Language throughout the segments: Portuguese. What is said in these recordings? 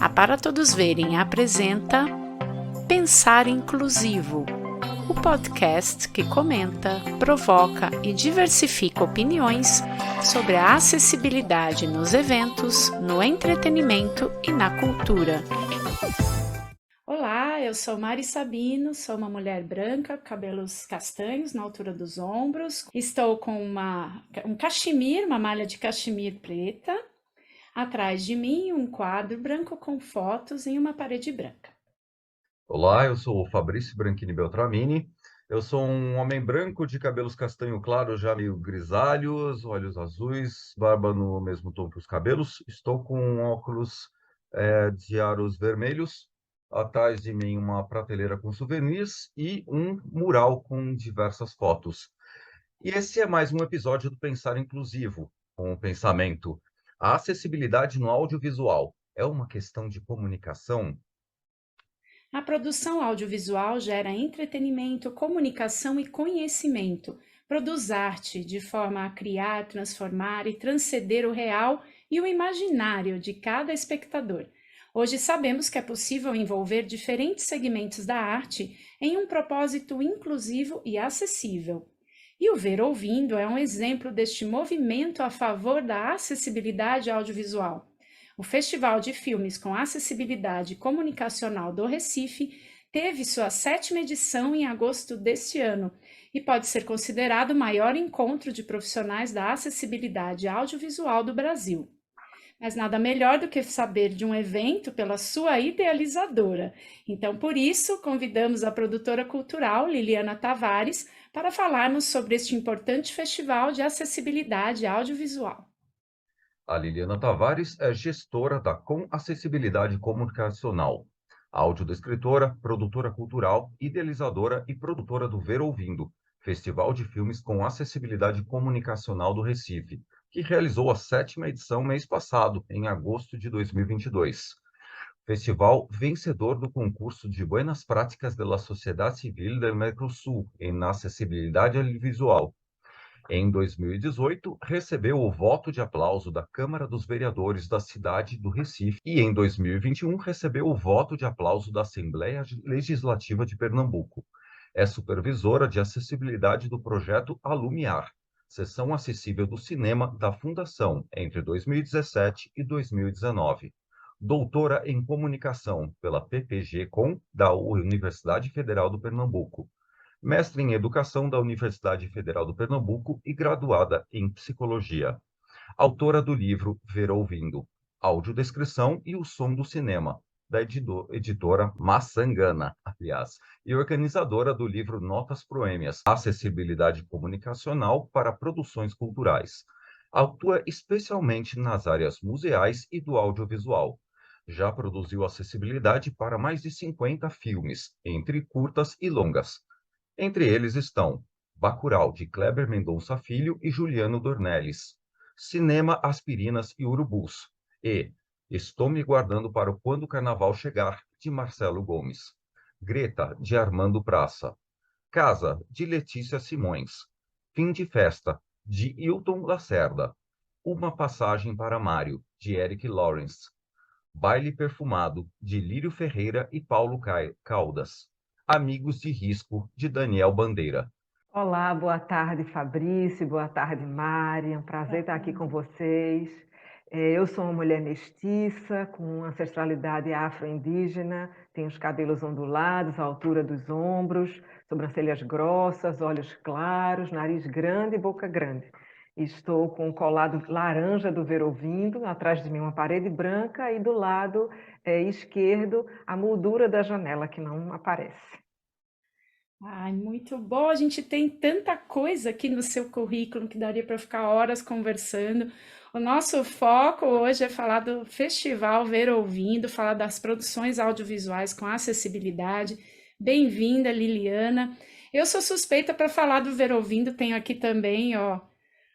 A Para Todos Verem apresenta Pensar Inclusivo, o podcast que comenta, provoca e diversifica opiniões sobre a acessibilidade nos eventos, no entretenimento e na cultura. Olá, eu sou Mari Sabino, sou uma mulher branca, cabelos castanhos na altura dos ombros. Estou com um cachemir, uma malha de cachemir preta. Atrás de mim, um quadro branco com fotos em uma parede branca. Olá, eu sou o Fabrício Branchini Beltramini. Eu sou um homem branco de cabelos castanho claro, já meio grisalhos, olhos azuis, barba no mesmo tom que os cabelos. Estou com óculos de aros vermelhos. Atrás de mim, uma prateleira com souvenirs e um mural com diversas fotos. E esse é mais um episódio do Pensar Inclusivo, com o pensamento: a acessibilidade no audiovisual é uma questão de comunicação? A produção audiovisual gera entretenimento, comunicação e conhecimento. Produz arte de forma a criar, transformar e transcender o real e o imaginário de cada espectador. Hoje sabemos que é possível envolver diferentes segmentos da arte em um propósito inclusivo e acessível. E o Ver Ouvindo é um exemplo deste movimento a favor da acessibilidade audiovisual. O Festival de Filmes com Acessibilidade Comunicacional do Recife teve sua 7ª edição em agosto deste ano e pode ser considerado o maior encontro de profissionais da acessibilidade audiovisual do Brasil. Mas nada melhor do que saber de um evento pela sua idealizadora. Então, por isso, convidamos a produtora cultural Liliana Tavares para falarmos sobre este importante festival de acessibilidade audiovisual. A Liliana Tavares é gestora da Com Acessibilidade Comunicacional, audiodescritora, produtora cultural, idealizadora e produtora do Ver Ouvindo, Festival de Filmes com Acessibilidade Comunicacional do Recife, que realizou a 7ª edição mês passado, em agosto de 2022. Festival vencedor do concurso de Buenas Práticas de la Sociedad Civil del Mercosul em acessibilidade audiovisual. Em 2018, recebeu o voto de aplauso da Câmara dos Vereadores da cidade do Recife e, em 2021, recebeu o voto de aplauso da Assembleia Legislativa de Pernambuco. É supervisora de acessibilidade do projeto Alumiar, seção acessível do cinema da Fundação, entre 2017 e 2019. Doutora em Comunicação pela PPG-Com, da Universidade Federal do Pernambuco. Mestre em Educação da Universidade Federal do Pernambuco e graduada em Psicologia. Autora do livro Ver Ouvindo, Audiodescrição e o Som do Cinema, da editora Maçangana, aliás, e organizadora do livro Notas Proêmias, Acessibilidade Comunicacional para Produções Culturais. Atua especialmente nas áreas museais e do audiovisual. Já produziu acessibilidade para mais de 50 filmes, entre curtas e longas. Entre eles estão Bacurau, de Kleber Mendonça Filho e Juliano Dornelles, Cinema, Aspirinas e Urubus, e Estou Me Guardando para Quando o Carnaval Chegar, de Marcelo Gomes, Greta, de Armando Praça, Casa, de Letícia Simões, Fim de Festa, de Hilton Lacerda, Uma Passagem para Mário, de Eric Lawrence, Baile Perfumado, de Lírio Ferreira e Paulo Caldas, Amigos de Risco, de Daniel Bandeira. Olá, boa tarde, Fabrício, boa tarde, Mari, é um prazer estar aqui com vocês. Eu sou uma mulher mestiça, com ancestralidade afro-indígena, tenho os cabelos ondulados, à altura dos ombros, sobrancelhas grossas, olhos claros, nariz grande e boca grande. Estou com o colado laranja do Ver Ouvindo, atrás de mim uma parede branca e do lado esquerdo a moldura da janela, que não aparece. Ai, muito bom. A gente tem tanta coisa aqui no seu currículo que daria para ficar horas conversando. O nosso foco hoje é falar do Festival Ver Ouvindo, falar das produções audiovisuais com acessibilidade. Bem-vinda, Liliana. Eu sou suspeita para falar do Ver Ouvindo, tenho aqui também, ó,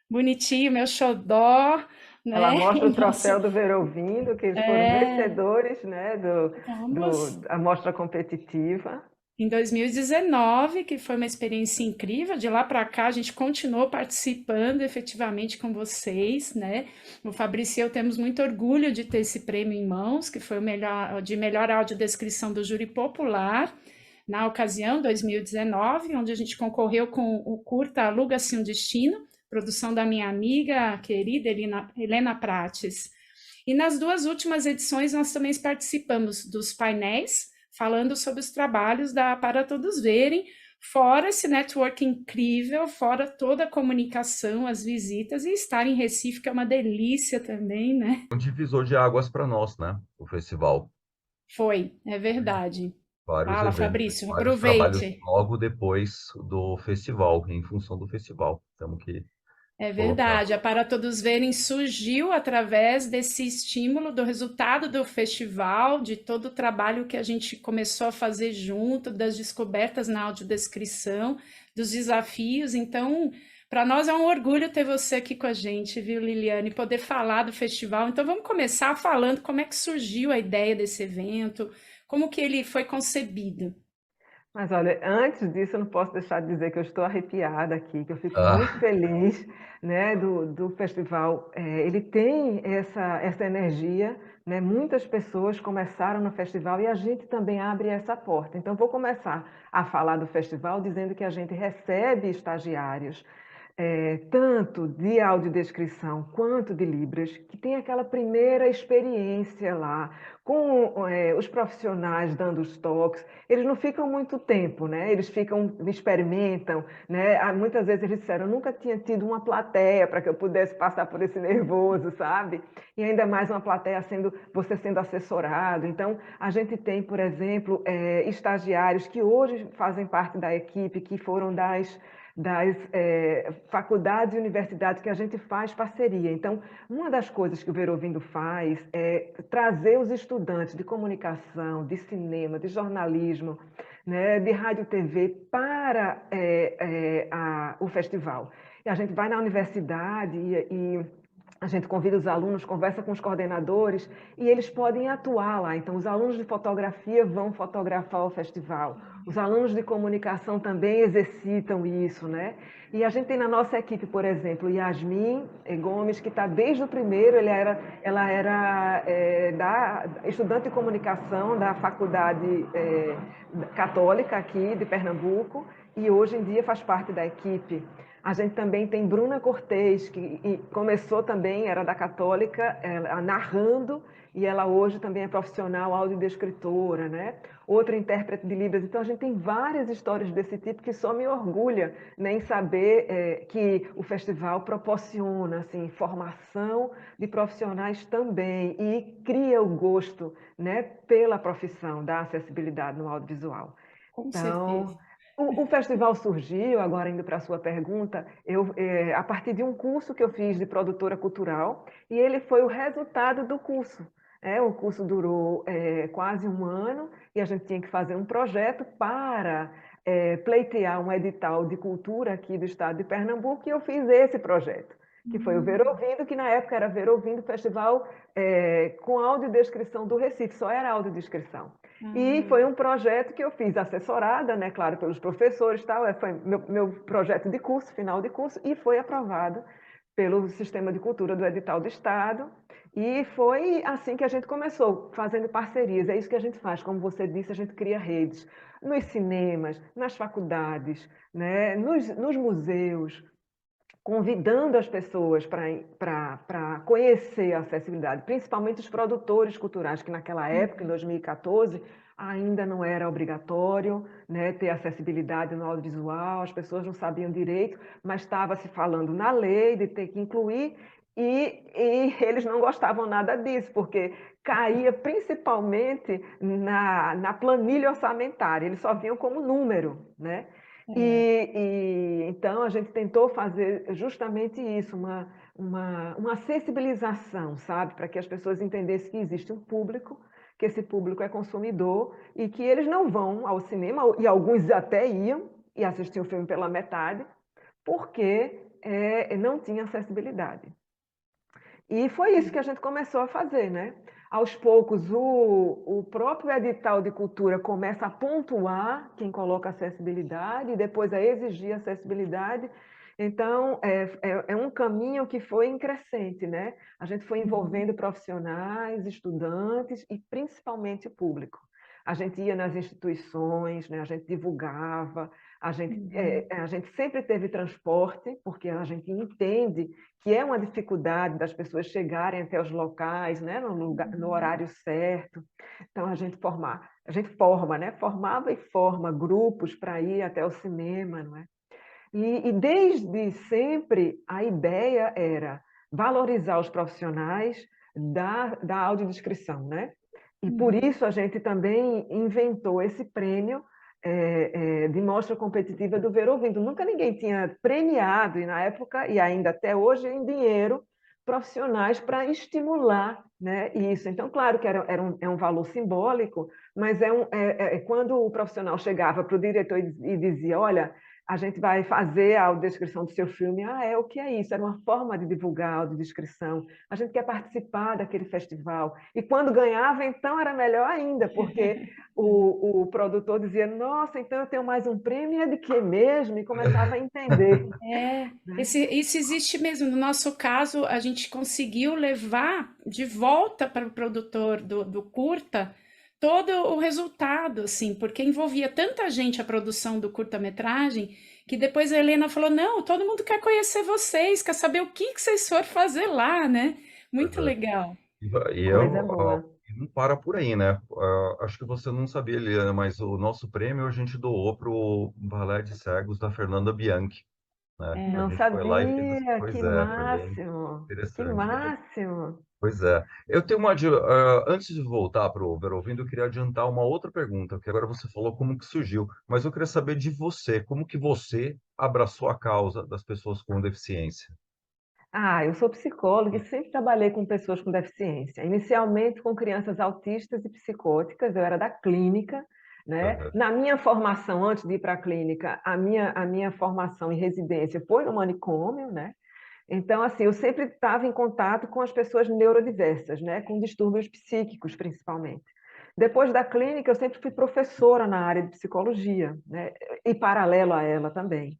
bonitinho, meu xodó, Ela né? mostra O o troféu nosso... do Ver Ouvindo, que eles foram É, vencedores, né, vamos... da mostra competitiva. Em 2019, que foi uma experiência incrível, de lá para cá a gente continuou participando efetivamente com vocês, né? O Fabrício e eu temos muito orgulho de ter esse prêmio em mãos, que foi o melhor, de melhor audiodescrição do júri popular, na ocasião, 2019, onde a gente concorreu com o curta Aluga-se um Destino, produção da minha amiga querida Helena Prates. E nas duas últimas edições nós também participamos dos painéis, falando sobre os trabalhos da Para Todos Verem, fora esse network incrível, fora toda a comunicação, as visitas, e estar em Recife, que é uma delícia também, né? Um divisor de águas para nós, né? O festival. Foi, é verdade. Vários Fala, eventos, Fabrício, vários trabalhos aproveite. logo depois do festival, em função do festival. Temos que É colocar. verdade, a Para Todos Verem surgiu através desse estímulo do resultado do festival, de todo o trabalho que a gente começou a fazer junto, das descobertas na audiodescrição, dos desafios. Então, para nós é um orgulho ter você aqui com a gente, viu, Liliane, poder falar do festival. Então, vamos começar falando como é que surgiu a ideia desse evento, como que ele foi concebido. Mas olha, antes disso, eu não posso deixar de dizer que eu estou arrepiada aqui, que eu fico muito Ah, feliz, né, do festival. Ele tem essa energia, né? Muitas pessoas começaram no festival e a gente também abre essa porta. Então, vou começar a falar do festival dizendo que a gente recebe estagiários, tanto de audiodescrição quanto de Libras, que tem aquela primeira experiência lá, com os profissionais dando os toques. Eles não ficam muito tempo, né? Eles ficam, experimentam, né? Muitas vezes eles disseram, eu nunca tinha tido uma plateia para que eu pudesse passar por esse nervoso, sabe? E ainda mais uma plateia você sendo assessorado. Então, a gente tem, por exemplo, estagiários que hoje fazem parte da equipe, que foram das faculdades e universidades que a gente faz parceria. Então, uma das coisas que o Ver Ouvindo faz é trazer os estudantes de comunicação, de cinema, de jornalismo, né, de rádio e TV para o festival. E a gente vai na universidade e a gente convida os alunos, conversa com os coordenadores e eles podem atuar lá. Então, os alunos de fotografia vão fotografar o festival. Os alunos de comunicação também exercitam isso, né? E a gente tem na nossa equipe, por exemplo, Yasmin Gomes, que está desde o primeiro, ela era estudante de comunicação da Faculdade Católica aqui de Pernambuco e hoje em dia faz parte da equipe. A gente também tem Bruna Cortez, que começou também, era da Católica, narrando, e ela hoje também é profissional audiodescritora, né? Outra intérprete de Libras. Então, a gente tem várias histórias desse tipo que só me orgulha, né, em saber que o festival proporciona assim, formação de profissionais também e cria o gosto, né, pela profissão da acessibilidade no audiovisual. Com Então, certeza. o festival surgiu, agora indo para a sua pergunta, a partir de um curso que eu fiz de produtora cultural, e ele foi o resultado do curso. O curso durou quase um ano, e a gente tinha que fazer um projeto para pleitear um edital de cultura aqui do estado de Pernambuco, e eu fiz esse projeto, que foi o Ver Ouvindo, que na época era Ver Ouvindo Festival com audiodescrição do Recife, só era audiodescrição. E Ah, foi um projeto que eu fiz assessorada, né, claro, pelos professores, tal, foi meu projeto de curso, final de curso, e foi aprovado pelo Sistema de Cultura do Edital do Estado. E foi assim que a gente começou, fazendo parcerias. É isso que a gente faz, como você disse, a gente cria redes nos cinemas, nas faculdades, né, nos museus, convidando as pessoas para conhecer a acessibilidade, principalmente os produtores culturais, que naquela época, em 2014, ainda não era obrigatório, né, ter acessibilidade no audiovisual, as pessoas não sabiam direito, mas estava se falando na lei de ter que incluir, e eles não gostavam nada disso, porque caía principalmente na planilha orçamentária, eles só viam como número, né? é. Então a gente tentou fazer justamente isso, uma sensibilização, sabe, para que as pessoas entendessem que existe um público, que esse público é consumidor e que eles não vão ao cinema, e alguns até iam e assistiam o filme pela metade, porque não tinha acessibilidade. E foi isso que a gente começou a fazer, né? Aos poucos, o próprio edital de cultura começa a pontuar quem coloca acessibilidade e depois a exigir acessibilidade. Então, é um caminho que foi em crescente, né? A gente foi envolvendo profissionais, estudantes e principalmente o público. A gente ia nas instituições, né? A gente divulgava, a gente sempre teve transporte, porque a gente entende que é uma dificuldade das pessoas chegarem até os locais, né, no horário certo. Então, a gente forma, né, formava e forma grupos para ir até o cinema, não é? E desde sempre a ideia era valorizar os profissionais da audiodescrição, né? E por isso a gente também inventou esse prêmio de mostra competitiva do Ver Ouvindo. Nunca ninguém tinha premiado, e na época, e ainda até hoje, em dinheiro, profissionais para estimular, né, isso. Então, claro que é um valor simbólico, mas quando o profissional chegava para o diretor e dizia, olha, a gente vai fazer a audiodescrição do seu filme. O que é isso? Era uma forma de divulgar a audiodescrição. A gente quer participar daquele festival. E quando ganhava, então era melhor ainda, porque o produtor dizia, nossa, então eu tenho mais um prêmio, é de quê mesmo? E começava a entender. Né? Isso existe mesmo. No nosso caso, a gente conseguiu levar de volta para o produtor do curta todo o resultado, assim, porque envolvia tanta gente a produção do curta-metragem, que depois a Helena falou, não, todo mundo quer conhecer vocês, quer saber o que vocês foram fazer lá, né? Pois Muito é. legal. E Coisa boa. não para por aí, né? Acho que você não sabia, Eliana, mas o nosso prêmio a gente doou para o Balé de Cegos da Fernanda Bianchi, né? A Não gente foi lá e fez. sabia, Pois que é, foi bem máximo, que interessante. máximo. Pois é. Eu tenho antes de voltar para o Ver Ouvindo, eu queria adiantar uma outra pergunta, que agora você falou como que surgiu, mas eu queria saber de você, como que você abraçou a causa das pessoas com deficiência? Eu sou psicóloga e sempre trabalhei com pessoas com deficiência. Inicialmente com crianças autistas e psicóticas, eu era da clínica, né? Aham. Na minha formação, antes de ir para a clínica, a minha formação em residência foi no manicômio, né? Então, assim, eu sempre estava em contato com as pessoas neurodiversas, né? Com distúrbios psíquicos, principalmente. Depois da clínica, eu sempre fui professora na área de psicologia, né? E paralelo a ela também.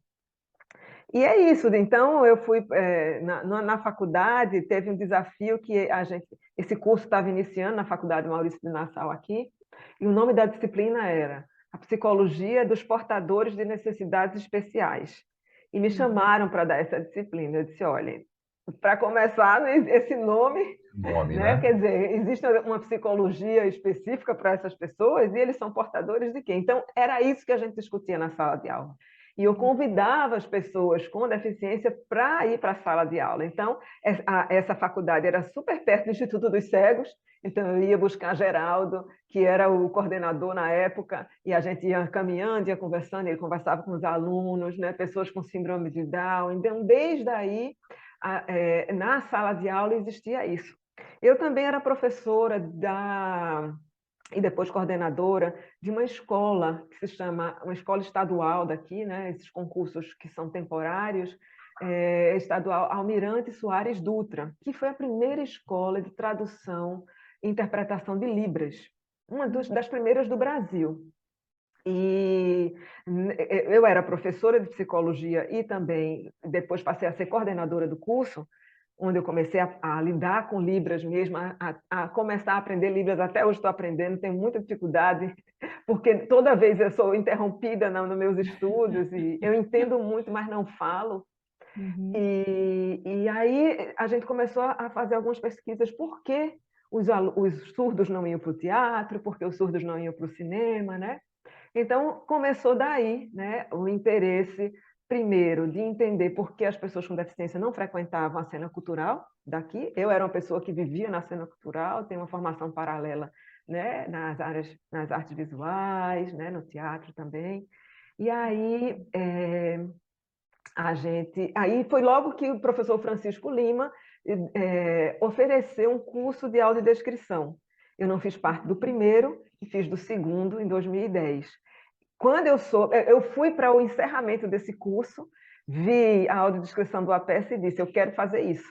E é isso, então eu fui na faculdade, teve um desafio que esse curso estava iniciando na Faculdade Maurício de Nassau aqui, e o nome da disciplina era a Psicologia dos Portadores de Necessidades Especiais. E me chamaram para dar essa disciplina. Eu disse, olha, para começar, esse nome, Nome, né? né? Quer dizer, existe uma psicologia específica para essas pessoas e eles são portadores de quê? Então, era isso que a gente discutia na sala de aula. E eu convidava as pessoas com deficiência para ir para a sala de aula. Então, essa faculdade era super perto do Instituto dos Cegos, então eu ia buscar Geraldo, que era o coordenador na época, e a gente ia caminhando, ia conversando, ele conversava com os alunos, né, pessoas com síndrome de Down. Então, desde aí, na sala de aula existia isso. Eu também era professora e depois coordenadora de uma escola que se chama, uma escola estadual daqui, né? Esses concursos que são temporários, estadual Almirante Soares Dutra, que foi a primeira escola de tradução e interpretação de Libras, das primeiras do Brasil. E eu era professora de psicologia e também depois passei a ser coordenadora do curso, onde eu comecei a lidar com Libras mesmo, a começar a aprender Libras. Até hoje estou aprendendo, tenho muita dificuldade, porque toda vez eu sou interrompida nos meus estudos, e eu entendo muito, mas não falo. Uhum. E aí a gente começou a fazer algumas pesquisas. Por que os surdos não iam para o teatro? Por que os surdos não iam para o cinema, né? Então, começou daí, né, o interesse, primeiro, de entender por que as pessoas com deficiência não frequentavam a cena cultural daqui. Eu era uma pessoa que vivia na cena cultural, tenho uma formação paralela, né, nas artes visuais, né, no teatro também. E aí, aí foi logo que o professor Francisco Lima ofereceu um curso de audiodescrição. Eu não fiz parte do primeiro e fiz do segundo em 2010. Quando eu fui para o encerramento desse curso, vi a audiodescrição do APS e disse, eu quero fazer isso.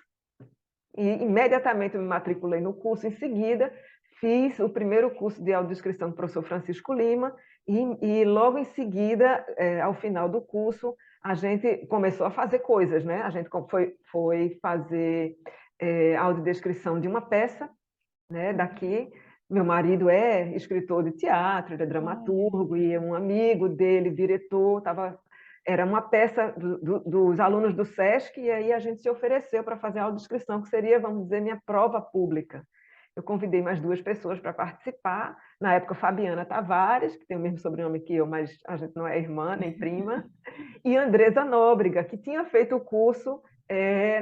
e imediatamente eu me matriculei no curso. Em seguida, fiz o primeiro curso de audiodescrição do professor Francisco Lima, e logo em seguida, ao final do curso, a gente começou a fazer coisas, né? A gente foi fazer audiodescrição de uma peça, né, daqui. Meu marido é escritor de teatro, ele é dramaturgo, e um amigo dele, diretor, era uma peça dos alunos do SESC, e aí a gente se ofereceu para fazer a audiodescrição, que seria, vamos dizer, minha prova pública. Eu convidei mais 2 pessoas para participar, na época Fabiana Tavares, que tem o mesmo sobrenome que eu, mas a gente não é irmã nem prima, e Andresa Nóbrega, que tinha feito o curso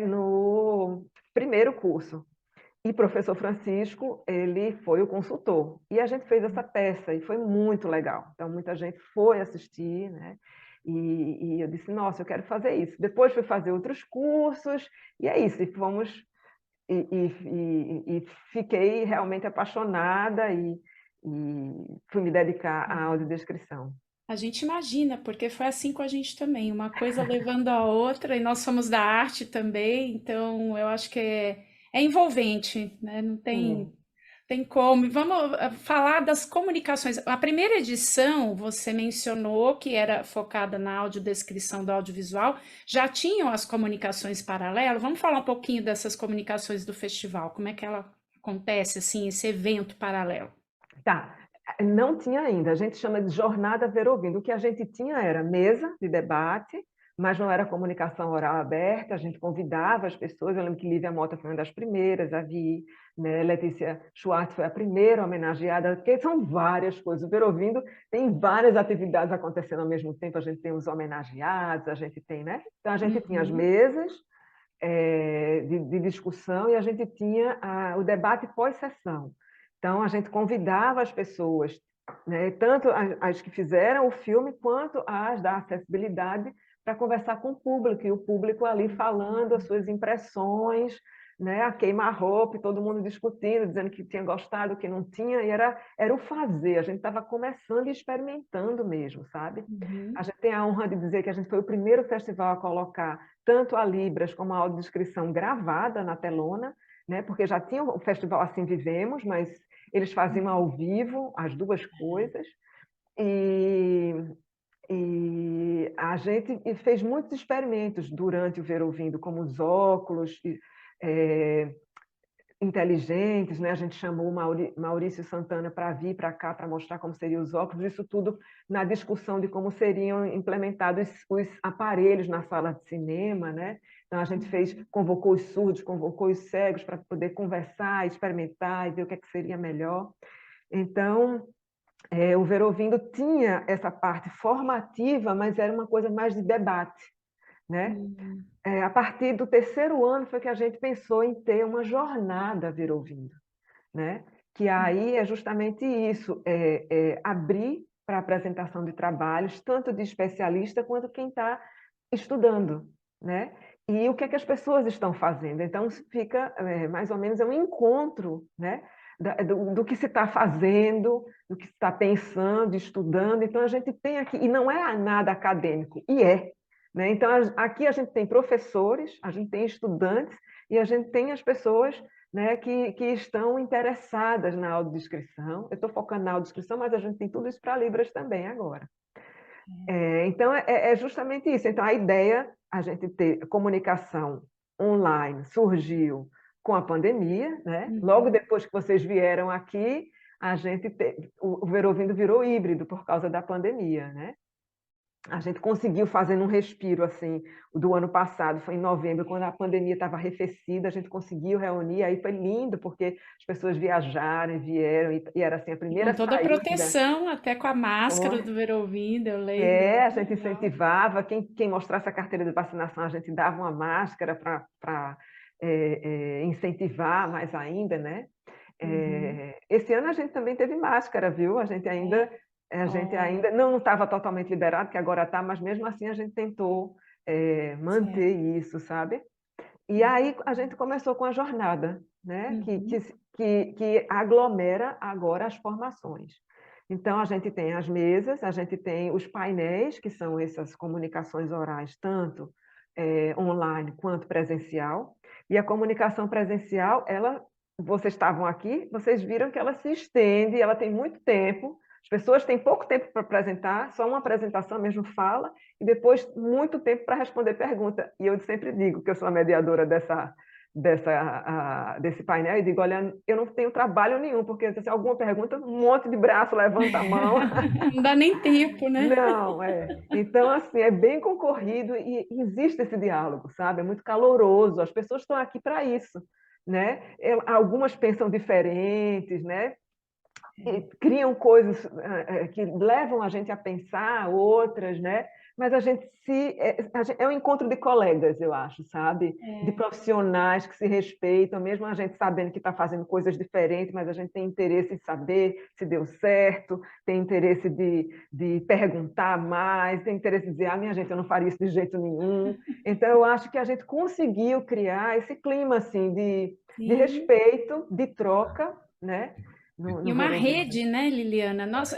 no primeiro curso. E o professor Francisco, ele foi o consultor. E a gente fez essa peça, e foi muito legal. Então, muita gente foi assistir, né? E eu disse, nossa, eu quero fazer isso. Depois fui fazer outros cursos, e é isso. E fomos... E fiquei realmente apaixonada, e fui me dedicar à audiodescrição. A gente imagina, porque foi assim com a gente também, uma coisa levando a outra, e nós somos da arte também, então eu acho que é envolvente, né? Não tem, Sim. tem como. Vamos falar das comunicações. A primeira edição, você mencionou que era focada na audiodescrição do audiovisual, já tinham as comunicações paralelas? Vamos falar um pouquinho dessas comunicações do festival, como é que ela acontece, assim, esse evento paralelo? Tá, não tinha ainda, a gente chama de jornada ver ouvindo. O que a gente tinha era mesa de debate, mas não era comunicação oral aberta, a gente convidava as pessoas. Eu lembro que Lívia Mota foi uma das primeiras a vir, né? Letícia Schwartz foi a primeira homenageada, porque são várias coisas. O Ver Ouvindo tem várias atividades acontecendo ao mesmo tempo, a gente tem os homenageados, a gente tem, né? Então a gente tinha as Uhum. mesas de discussão, e a gente tinha o debate pós-sessão. Então, a gente convidava as pessoas, né, tanto as que fizeram o filme, quanto as da acessibilidade, para conversar com o público, e o público ali falando as suas impressões, né, a queima-roupa, e todo mundo discutindo, dizendo que tinha gostado, que não tinha, e era o fazer. A gente estava começando e experimentando mesmo, sabe? A Uhum. gente tem a honra de dizer que a gente foi o primeiro festival a colocar tanto a Libras como a audiodescrição gravada na telona, né? Porque já tinha o festival Assim Vivemos, mas eles faziam ao vivo as duas coisas. E, a gente fez muitos experimentos durante o Ver Ouvindo, como os óculos inteligentes, né? A gente chamou o Maurício Santana para vir para cá, para mostrar como seriam os óculos, isso tudo na discussão de como seriam implementados os aparelhos na sala de cinema, né? Então a gente convocou os surdos, convocou os cegos para poder conversar, experimentar e ver o que é que seria melhor. Então, o Ver Ouvindo tinha essa parte formativa, mas era uma coisa mais de debate, né? Uhum. A partir do terceiro ano foi que a gente pensou em ter uma jornada Ver Ouvindo, né? Que aí é justamente isso, abrir para apresentação de trabalhos, tanto de especialista quanto quem está estudando, né? E o que é que as pessoas estão fazendo. Então, fica mais ou menos um encontro, né? Do que se está fazendo, do que se está pensando, estudando. Então, a gente tem aqui, e não é nada acadêmico, né? Então, aqui a gente tem professores, a gente tem estudantes, e a gente tem as pessoas, né, que estão interessadas na audiodescrição. Eu estou focando na audiodescrição, mas a gente tem tudo isso para Libras também agora. Então, é justamente isso. Então, a ideia, a gente ter comunicação online, surgiu com a pandemia, né? Logo Uhum. depois que vocês vieram aqui, o Ver Ouvindo virou híbrido por causa da pandemia, né? A gente conseguiu fazer um respiro assim do ano passado, foi em novembro, quando a pandemia estava arrefecida, a gente conseguiu reunir, aí foi lindo, porque as pessoas viajaram, vieram, e era assim a E com primeira toda a saída. proteção, até com a máscara Foi. do Ver Ouvindo, eu lembro. A gente incentivava, quem mostrasse a carteira de vacinação, a gente dava uma máscara para incentivar mais ainda, né? Uhum. Esse ano a gente também teve máscara, viu? A gente Olha, ainda não estava totalmente liberado, que agora está, mas mesmo assim a gente tentou manter certo. isso, sabe? E aí a gente começou com a jornada, né? Uhum. Que aglomera agora as formações. Então, a gente tem as mesas, a gente tem os painéis, que são essas comunicações orais, tanto online quanto presencial. E a comunicação presencial, vocês estavam aqui, vocês viram que ela se estende, ela tem muito tempo, as pessoas têm pouco tempo para apresentar, só uma apresentação mesmo fala, e depois muito tempo para responder pergunta. E eu sempre digo que eu sou a mediadora desse painel, e digo, olha, eu não tenho trabalho nenhum, porque se alguma pergunta, um monte de braço levanta a mão. Não dá nem tempo, né? Não, Então, assim, é bem concorrido e existe esse diálogo, sabe? É muito caloroso, as pessoas estão aqui para isso, né? Algumas pensam diferentes, né? E criam coisas que levam a gente a pensar, outras, né? Mas é um encontro de colegas, eu acho, sabe? De profissionais que se respeitam, mesmo a gente sabendo que está fazendo coisas diferentes, mas a gente tem interesse em saber se deu certo, tem interesse de perguntar mais, tem interesse de dizer, minha gente, eu não faria isso de jeito nenhum. Então, eu acho que a gente conseguiu criar esse clima, assim, de respeito, de troca, né? E No uma Ver Ouvindo. rede, né, Liliana? Nossa,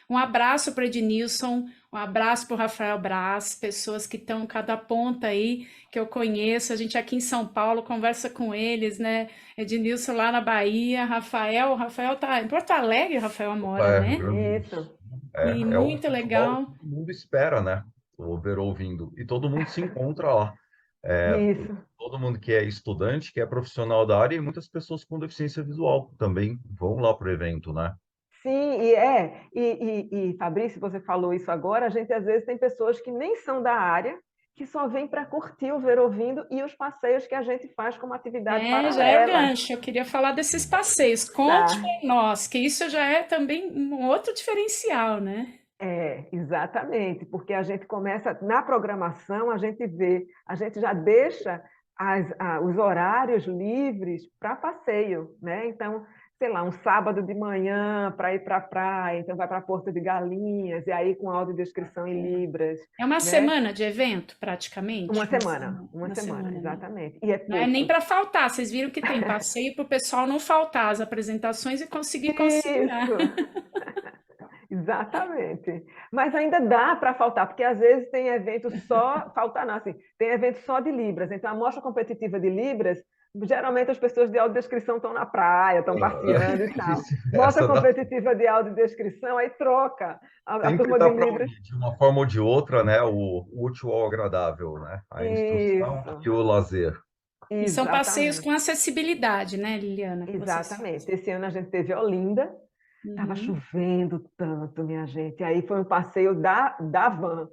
um abraço para Ednilson, um abraço para o Rafael Braz, pessoas que estão cada ponta aí, que eu conheço. A gente aqui em São Paulo conversa com eles, né? Ednilson lá na Bahia, Rafael tá em Porto Alegre, Rafael mora, É, Rio né? Grande do Isso, Sul. E É o muito festival que legal. todo mundo espera, né? O Ver Ouvindo. E todo mundo se encontra lá. É, isso. todo mundo que é estudante, que é profissional da área, e muitas pessoas com deficiência visual também vão lá para o evento, né? Sim, Fabrício, você falou isso agora, a gente às vezes tem pessoas que nem são da área, que só vêm para curtir o Ver Ouvindo e os passeios que a gente faz como atividade Já é o paralela. gancho. Eu queria falar desses passeios. Conte Tá? para nós, que isso já é também um outro diferencial, né? Exatamente, porque a gente começa, na programação, a gente já deixa os horários livres para passeio, né? Então, sei lá, um sábado de manhã para ir para a praia, então vai para Porto de Galinhas, e aí com audiodescrição em Libras, É uma né? semana de evento, praticamente? Uma Uma semana, semana, né? exatamente. E é Não é nem pouco. para faltar. Vocês viram que tem passeio para o pessoal não faltar às apresentações e conseguir conciliar. Isso, exatamente. Mas ainda dá para faltar, porque às vezes tem evento só, faltar não, assim, tem evento só de Libras. Então, a mostra competitiva de Libras, geralmente as pessoas de audiodescrição estão na praia, estão passeando e tal. Mostra Essa competitiva de audiodescrição, aí troca. A sempre turma de dá para Libras. unir, de uma forma ou de outra, né? O útil ao agradável, né? A instrução Isso, e o lazer. E são passeios com exatamente. acessibilidade, né, Liliana, que vocês Exatamente. fazem. Esse ano a gente teve Olinda, estava Uhum. chovendo tanto, minha gente. Aí foi um passeio da van.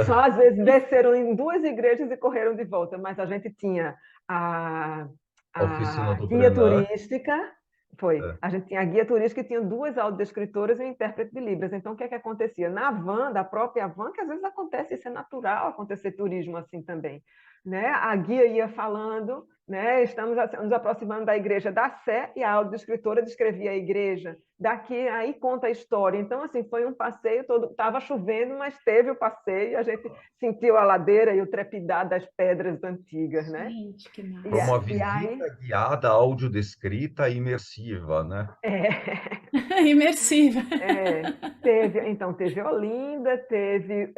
Só É, às vezes desceram em duas igrejas e correram de volta, mas a gente tinha a, a oficina a do guia Brenan. turística, É, a gente tinha a guia turística que tinha duas audiodescritoras e um intérprete de Libras. Então, o que é que acontecia? Na van, da própria van, que às vezes acontece, isso é natural acontecer turismo assim também, né? A guia ia falando, né? Estamos nos aproximando da igreja da Sé e a audiodescritora descrevia a igreja. Daqui aí conta a história. Então, assim, foi um passeio todo. Estava chovendo, mas teve o passeio. A gente sentiu a ladeira e o trepidar das pedras antigas, né? Gente, que foi uma massa. E aí, visita guiada, audiodescrita e imersiva, né? é, Imersiva. teve Olinda, teve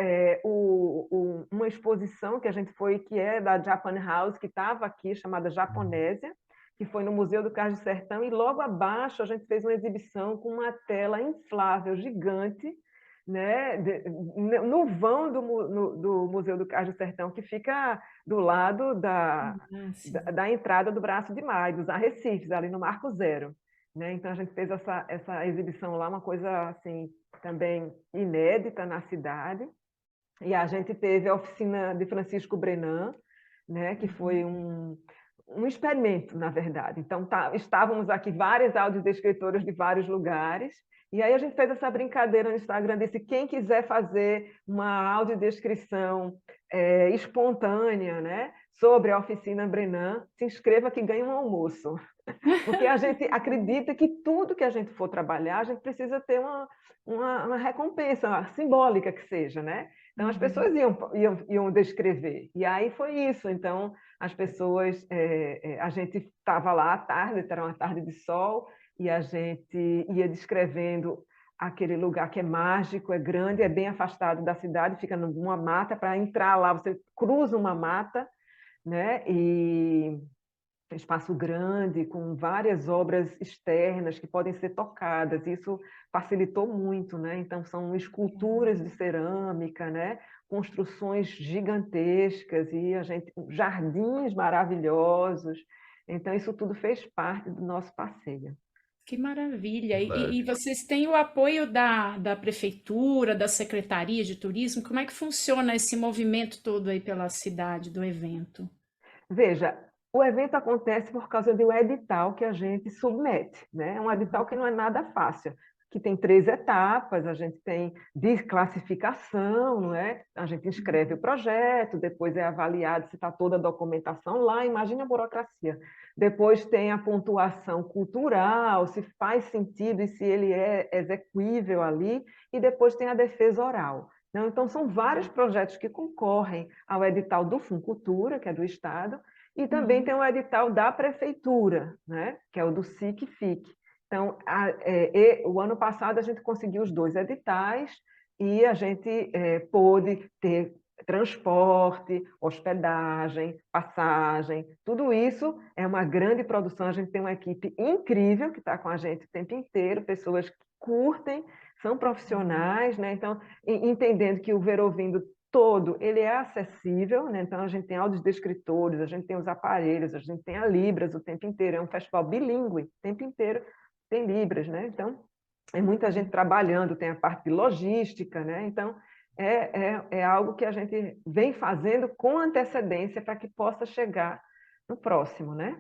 uma exposição que a gente foi, que é da Japan House, que estava aqui, chamada Japonésia, que foi no Museu do Cais do Sertão, e logo abaixo a gente fez uma exibição com uma tela inflável gigante, né, no vão do Museu do Cais do Sertão, que fica do lado Máximo. da entrada do Braço de Maio, dos Arrecifes, ali no Marco Zero. Né? Então, a gente fez essa exibição lá, uma coisa assim também inédita na cidade. E a gente teve a oficina de Francisco Brenan, né? Que foi um experimento, na verdade. Então, estávamos aqui várias audiodescritoras de vários lugares, e aí a gente fez essa brincadeira no Instagram, disse quem quiser fazer uma audiodescrição espontânea, né, sobre a oficina Brenan, se inscreva que ganha um almoço. Porque a gente acredita que tudo que a gente for trabalhar, a gente precisa ter uma recompensa simbólica que seja, né? Então, as pessoas iam descrever. E aí foi isso. Então, as pessoas... a gente estava lá à tarde, era uma tarde de sol, e a gente ia descrevendo aquele lugar que é mágico, é grande, é bem afastado da cidade, fica numa mata. Para entrar lá, você cruza uma mata, né? E espaço grande, com várias obras externas que podem ser tocadas. Isso facilitou muito, né? Então, são esculturas de cerâmica, né? Construções gigantescas e jardins maravilhosos. Então, isso tudo fez parte do nosso passeio. Que maravilha! E Verdade. vocês têm o apoio da prefeitura, da Secretaria de Turismo? Como é que funciona esse movimento todo aí pela cidade do evento? Veja, o evento acontece por causa de um edital que a gente submete, né? É um edital que não é nada fácil, que tem 3 etapas, a gente tem desclassificação, não é? A gente inscreve o projeto, depois é avaliado se está toda a documentação lá, imagina a burocracia. Depois tem a pontuação cultural, se faz sentido e se ele é execuível ali, e depois tem a defesa oral. Então, são vários projetos que concorrem ao edital do Funcultura, que é do Estado, e também Uhum. tem o edital da Prefeitura, né? Que é o do SIC-FIC. Então, o ano passado a gente conseguiu os 2 editais e a gente pôde ter transporte, hospedagem, passagem, tudo isso é uma grande produção. A gente tem uma equipe incrível que está com a gente o tempo inteiro, pessoas que curtem, são profissionais, né? Então, entendendo que o Ver Ouvindo todo ele é acessível, né? Então a gente tem audiodescritores, a gente tem os aparelhos, a gente tem a Libras o tempo inteiro, é um festival bilíngue, o tempo inteiro tem Libras, né? Então é muita gente trabalhando, tem a parte de logística, né? Então é algo que a gente vem fazendo com antecedência para que possa chegar no próximo, né?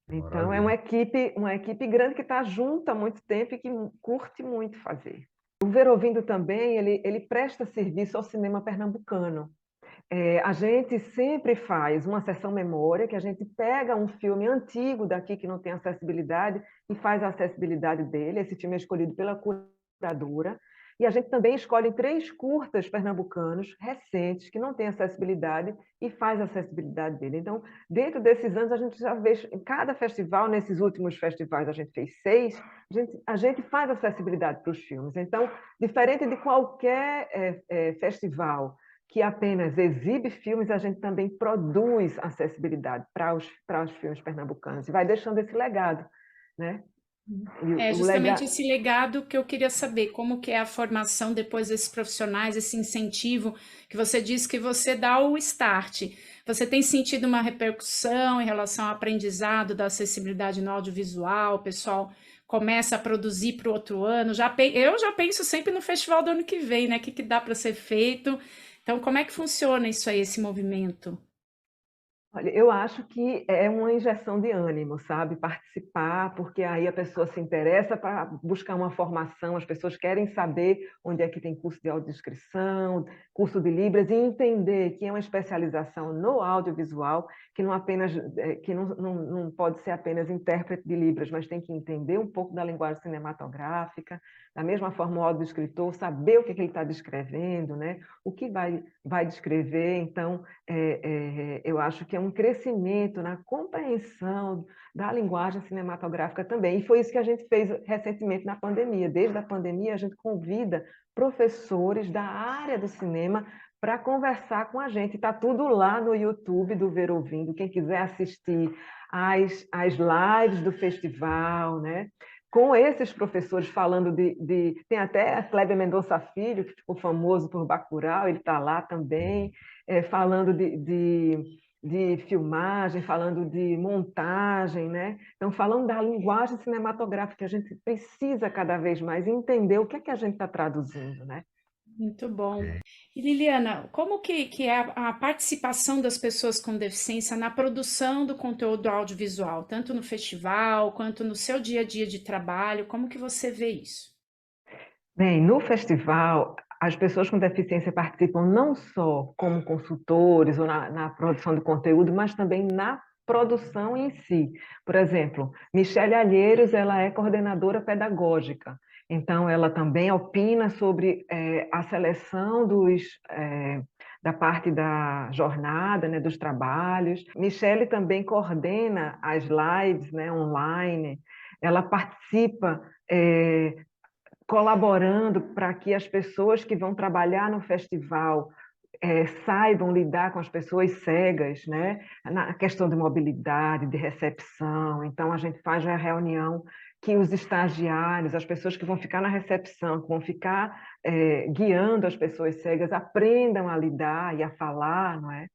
Então é Maravilha. uma equipe grande que está junto há muito tempo e que curte muito fazer. O Ver Ouvindo também, ele presta serviço ao cinema pernambucano. A gente sempre faz uma sessão memória, que a gente pega um filme antigo daqui que não tem acessibilidade e faz a acessibilidade dele. Esse filme é escolhido pela curadora. E a gente também escolhe 3 curtas pernambucanos recentes que não têm acessibilidade e faz a acessibilidade dele. Então, dentro desses anos, a gente já vê em cada festival, nesses últimos festivais a gente fez 6, a gente faz acessibilidade para os filmes. Então, diferente de qualquer festival que apenas exibe filmes, a gente também produz acessibilidade para os filmes pernambucanos e vai deixando esse legado, né? E É o justamente legado. esse legado que eu queria saber, como que é a formação depois desses profissionais, esse incentivo que você disse que você dá o start. Você tem sentido uma repercussão em relação ao aprendizado da acessibilidade no audiovisual? O pessoal começa a produzir para o outro ano? Eu já penso sempre no festival do ano que vem, né? O que, que dá para ser feito? Então, como é que funciona isso aí, esse movimento? Olha, eu acho que é uma injeção de ânimo, sabe? Participar, porque aí a pessoa se interessa para buscar uma formação, as pessoas querem saber onde é que tem curso de audiodescrição, curso de Libras, e entender que é uma especialização no audiovisual, que não apenas que não pode ser apenas intérprete de Libras, mas tem que entender um pouco da linguagem cinematográfica, da mesma forma o audiodescritor, saber o que ele está descrevendo, né? O que vai descrever, então eu acho que é um crescimento na compreensão da linguagem cinematográfica também. E foi isso que a gente fez recentemente na pandemia. Desde a pandemia, a gente convida professores da área do cinema para conversar com a gente. Está tudo lá no YouTube do Ver Ouvindo. Quem quiser assistir às lives do festival, né? Com esses professores falando Tem até Kleber Mendonça Filho, que ficou famoso por Bacurau, ele está lá também falando de filmagem, falando de montagem, né? Então, falando da linguagem cinematográfica, a gente precisa cada vez mais entender o que é que a gente está traduzindo, né? Muito bom. E Liliana, como que é a participação das pessoas com deficiência na produção do conteúdo audiovisual, tanto no festival quanto no seu dia a dia de trabalho? Como que você vê isso? Bem, no festival, as pessoas com deficiência participam não só como consultores ou na produção do conteúdo, mas também na produção em si. Por exemplo, Michele Alheiros, ela é coordenadora pedagógica, então ela também opina sobre a seleção da parte da jornada, né, dos trabalhos. Michele também coordena as lives, né, online, ela participa colaborando para que as pessoas que vão trabalhar no festival saibam lidar com as pessoas cegas, né? Na questão de mobilidade, de recepção. Então, a gente faz a reunião que os estagiários, as pessoas que vão ficar na recepção, que vão ficar guiando as pessoas cegas, aprendam a lidar e a falar, não é?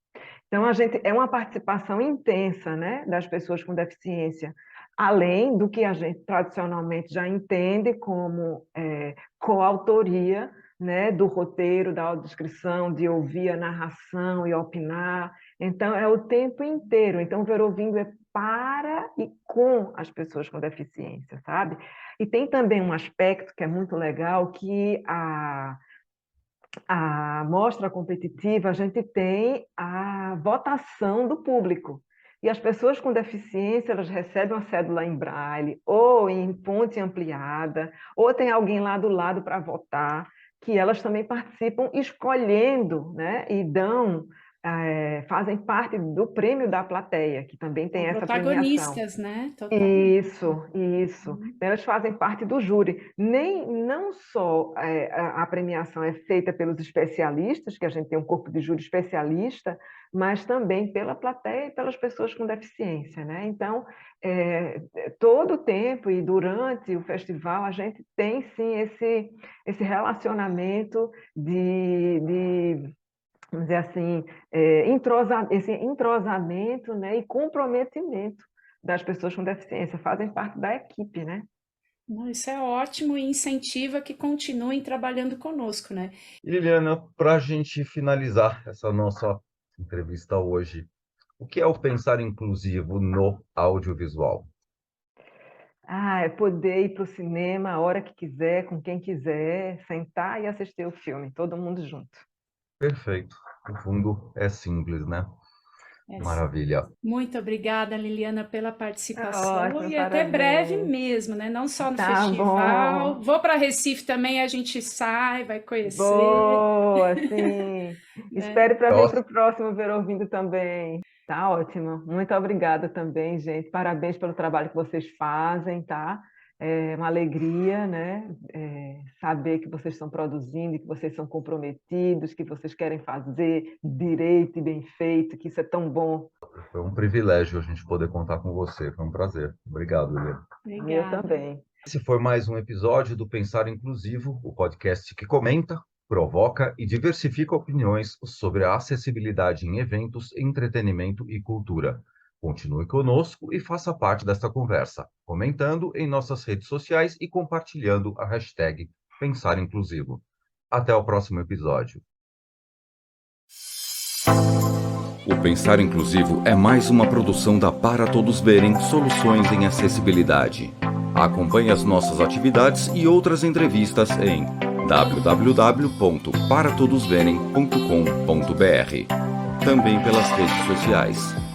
Então, é uma participação intensa, né, das pessoas com deficiência, além do que a gente tradicionalmente já entende como coautoria, né, do roteiro, da audiodescrição, de ouvir a narração e opinar. Então, é o tempo inteiro. Então, o Ver Ouvindo é para e com as pessoas com deficiência, sabe? E tem também um aspecto que é muito legal, que a mostra competitiva, a gente tem a votação do público. E as pessoas com deficiência, elas recebem uma cédula em braille, ou em fonte ampliada, ou tem alguém lá do lado para votar, que elas também participam escolhendo, né? E fazem parte do prêmio da plateia, que também tem essa premiação. Protagonistas, né? Isso. Então, elas fazem parte do júri. Não só a premiação é feita pelos especialistas, que a gente tem um corpo de júri especialista, mas também pela plateia e pelas pessoas com deficiência, né? Então, todo o tempo e durante o festival, a gente tem, sim, esse relacionamento vamos dizer assim, esse entrosamento, né, e comprometimento das pessoas com deficiência, fazem parte da equipe, né? Isso é ótimo e incentiva que continuem trabalhando conosco, né? Liliana, para a gente finalizar essa nossa entrevista hoje, o que é o pensar inclusivo no audiovisual? É poder ir para o cinema a hora que quiser, com quem quiser, sentar e assistir o filme, todo mundo junto. Perfeito. No fundo, é simples, né? Maravilha. Muito obrigada, Liliana, pela participação. Ótimo, e até parabéns. Breve mesmo, né? Não só no festival. Bom. Vou para Recife também, a gente sai, vai conhecer. Boa, sim. Espere para vir para o próximo Ver Ouvindo também. Tá ótimo. Muito obrigada também, gente. Parabéns pelo trabalho que vocês fazem, tá? É uma alegria, né? Saber que vocês estão produzindo, que vocês são comprometidos, que vocês querem fazer direito e bem feito, que isso é tão bom. Foi um privilégio a gente poder contar com você. Foi um prazer. Obrigado, Liliana. Obrigada. Eu também. Esse foi mais um episódio do Pensar Inclusivo, o podcast que comenta, provoca e diversifica opiniões sobre a acessibilidade em eventos, entretenimento e cultura. Continue conosco e faça parte desta conversa, comentando em nossas redes sociais e compartilhando a hashtag Pensar Inclusivo. Até o próximo episódio. O Pensar Inclusivo é mais uma produção da Para Todos Verem Soluções em Acessibilidade. Acompanhe as nossas atividades e outras entrevistas em www.paratodosverem.com.br. Também pelas redes sociais.